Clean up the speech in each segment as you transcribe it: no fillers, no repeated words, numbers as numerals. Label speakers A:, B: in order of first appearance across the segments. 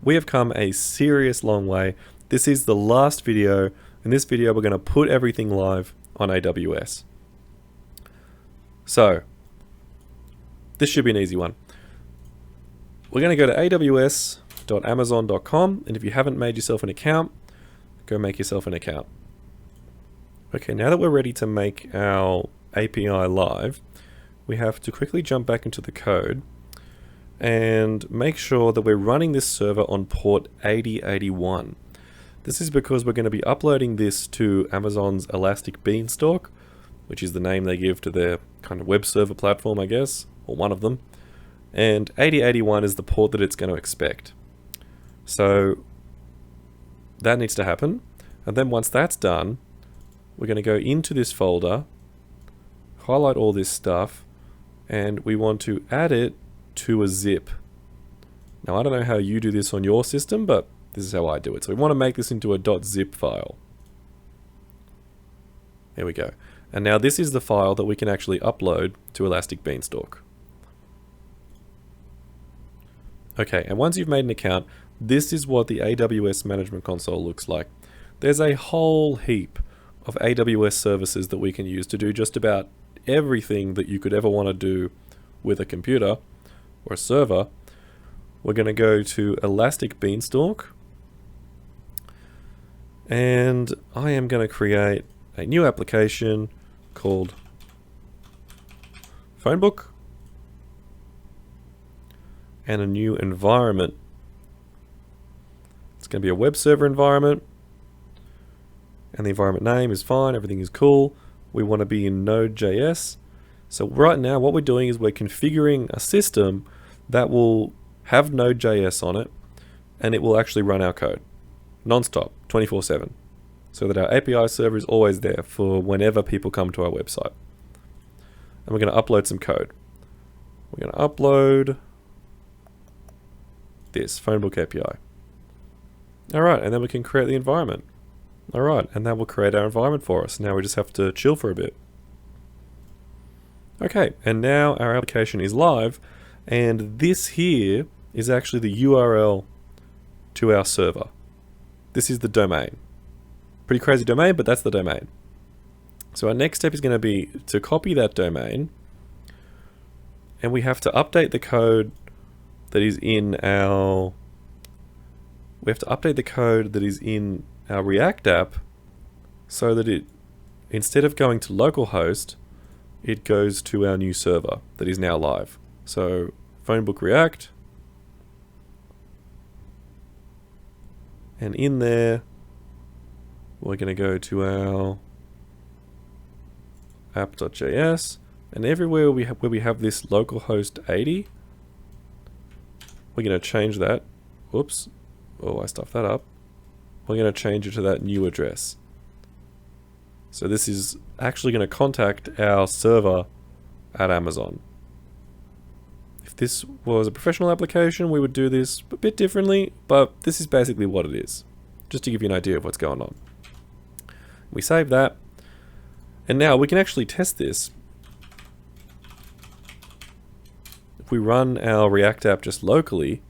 A: We have come a serious long way. This is the last video. In this video, we're going to put everything live on AWS. So, this should be an easy one. We're going to go to aws.amazon.com, and if you haven't made yourself an account, go make yourself an account. Okay, now that we're ready to make our API live, we have to quickly jump back into the code and make sure that we're running this server on port 8081. This is because we're going to be uploading this to Amazon's Elastic Beanstalk, which is the name they give to their kind of web server platform, I guess, or one of them. And 8081 is the port that it's going to expect. So that needs to happen. And then once that's done, we're going to go into this folder, highlight all this stuff, and we want to add it to a zip. Now, I don't know how you do this on your system, but this is how I do it. So we want to make this into a .zip file. There we go. And now this is the file that we can actually upload to Elastic Beanstalk. Okay, and once you've made an account, this is what the AWS Management Console looks like. There's a whole heap of AWS services that we can use to do just about everything that you could ever want to do with a computer or a server. We're going to go to Elastic Beanstalk, and I am going to create a new application called Phonebook and a new environment. It's going to be a web server environment, and the environment name is fine, everything is cool. We want to be in Node.js. So right now what we're doing is we're configuring a system that will have Node.js on it, and it will actually run our code non-stop, 24/7, so that our API server is always there for whenever people come to our website. And we're going to upload some code. We're going to upload this Phonebook API. Alright, and then we can create the environment. Alright, and that will create our environment for us. Now we just have to chill for a bit. Okay, and now our application is live, and this here is actually the URL to our server. This is the domain. Pretty crazy domain, but that's the domain. So our next step is going to be to copy that domain, and we have to update the code that is in our... We have to update the code that is in our React app so that it, instead of going to localhost, it goes to our new server that is now live. So Phonebook React, and in there we're going to go to our app.js, and everywhere where we have this localhost 80, we're going to change that. Whoops. Oh, I stuffed that up. We're going to change it to that new address. So this is actually going to contact our server at Amazon. If this was a professional application, we would do this a bit differently, but this is basically what it is, just to give you an idea of what's going on. We save that, and now we can actually test this. If we run our React app just locally,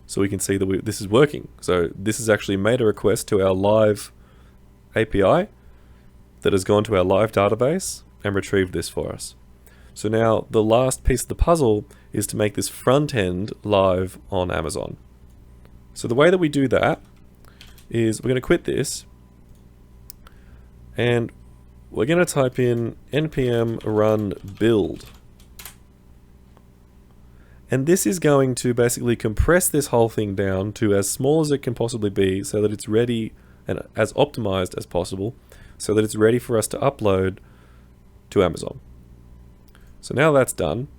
A: so we can see that this is working. So this has actually made a request to our live API that has gone to our live database and retrieved this for us. So now the last piece of the puzzle is to make this front end live on Amazon. So the way that we do that is we're going to quit this, and we're going to type in npm run build. And this is going to basically compress this whole thing down to as small as it can possibly be so that it's ready and as optimized as possible so that it's ready for us to upload to Amazon. So now that's done,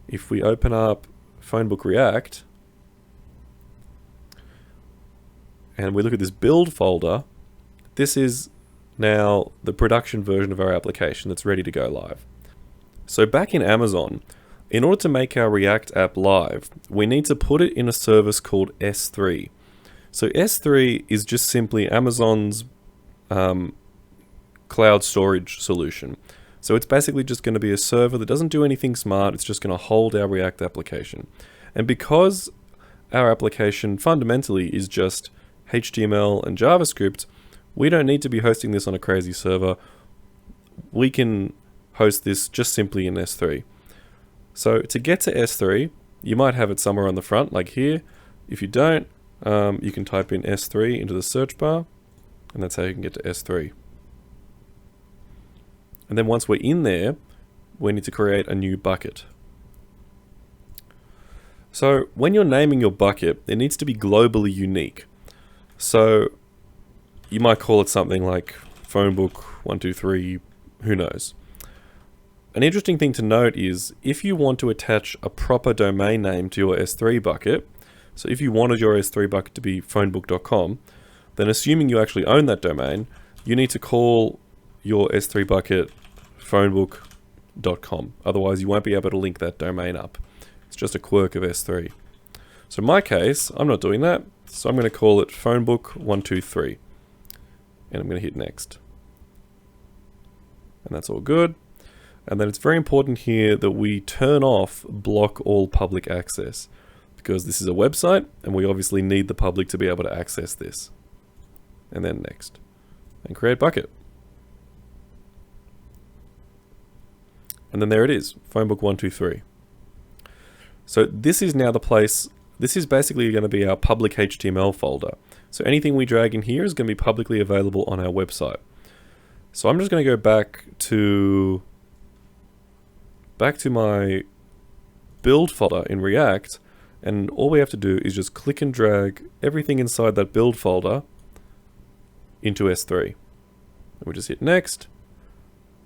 A: if we open up Phonebook React and we look at this build folder, this is now the production version of our application that's ready to go live. So back in Amazon, in order to make our React app live, we need to put it in a service called S3. So S3 is just simply Amazon's cloud storage solution. So it's basically just going to be a server that doesn't do anything smart. It's just going to hold our React application. And because our application fundamentally is just HTML and JavaScript, we don't need to be hosting this on a crazy server. We can host this just simply in S3. So to get to S3, you might have it somewhere on the front, like here. If you don't, you can type in S3 into the search bar, and that's how you can get to S3. And then once we're in there, we need to create a new bucket. So when you're naming your bucket, it needs to be globally unique. So you might call it something like phonebook123, who knows. An interesting thing to note is if you want to attach a proper domain name to your S3 bucket, so if you wanted your S3 bucket to be phonebook.com, then assuming you actually own that domain, you need to call your S3 bucket phonebook.com. Otherwise, you won't be able to link that domain up. It's just a quirk of S3. So in my case, I'm not doing that. So I'm going to call it phonebook123. And I'm going to hit next. And that's all good. And then it's very important here that we turn off block all public access, because this is a website and we obviously need the public to be able to access this. And then next. And create bucket. And then there it is, phonebook123. So this is now the place, this is basically going to be our public HTML folder. So anything we drag in here is going to be publicly available on our website. So I'm just going to go back to my build folder in React, and all we have to do is just click and drag everything inside that build folder into S3. And we just hit next,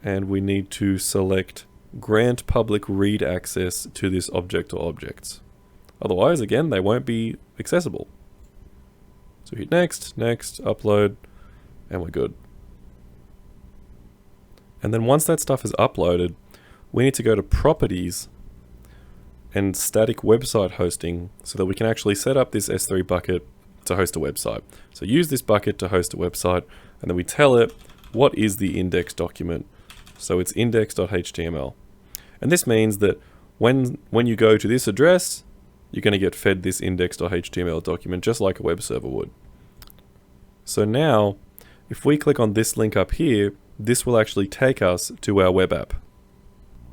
A: and we need to select grant public read access to this object or objects. Otherwise, again, they won't be accessible. So hit next, next, upload, and we're good. And then once that stuff is uploaded, we need to go to properties and static website hosting so that we can actually set up this S3 bucket to host a website. So use this bucket to host a website, and then we tell it what is the index document. So it's index.html. And this means that when you go to this address, you're going to get fed this index.html document just like a web server would. So now, if we click on this link up here, this will actually take us to our web app.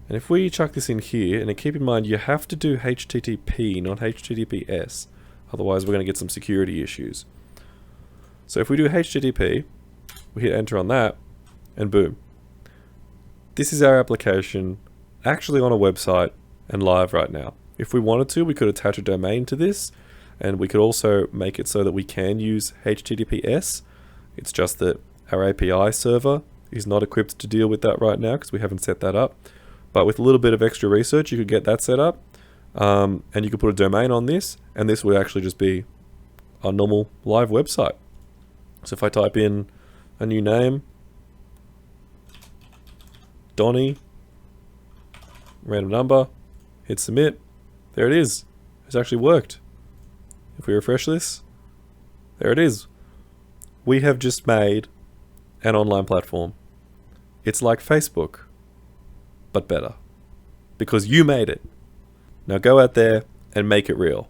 A: And if we chuck this in here, and keep in mind you have to do HTTP, not HTTPS, otherwise we're going to get some security issues. So if we do HTTP, we hit enter on that, and boom. This is our application actually on a website and live right now. If we wanted to, we could attach a domain to this, and we could also make it so that we can use HTTPS. It's just that our API server is not equipped to deal with that right now because we haven't set that up. But with a little bit of extra research, you could get that set up, and you could put a domain on this, and this would actually just be a normal live website. So if I type in a new name, Donnie, random number, hit submit, there it is. It's actually worked. If we refresh this, there it is. We have just made an online platform. It's like Facebook, but better. Because you made it. Now go out there and make it real.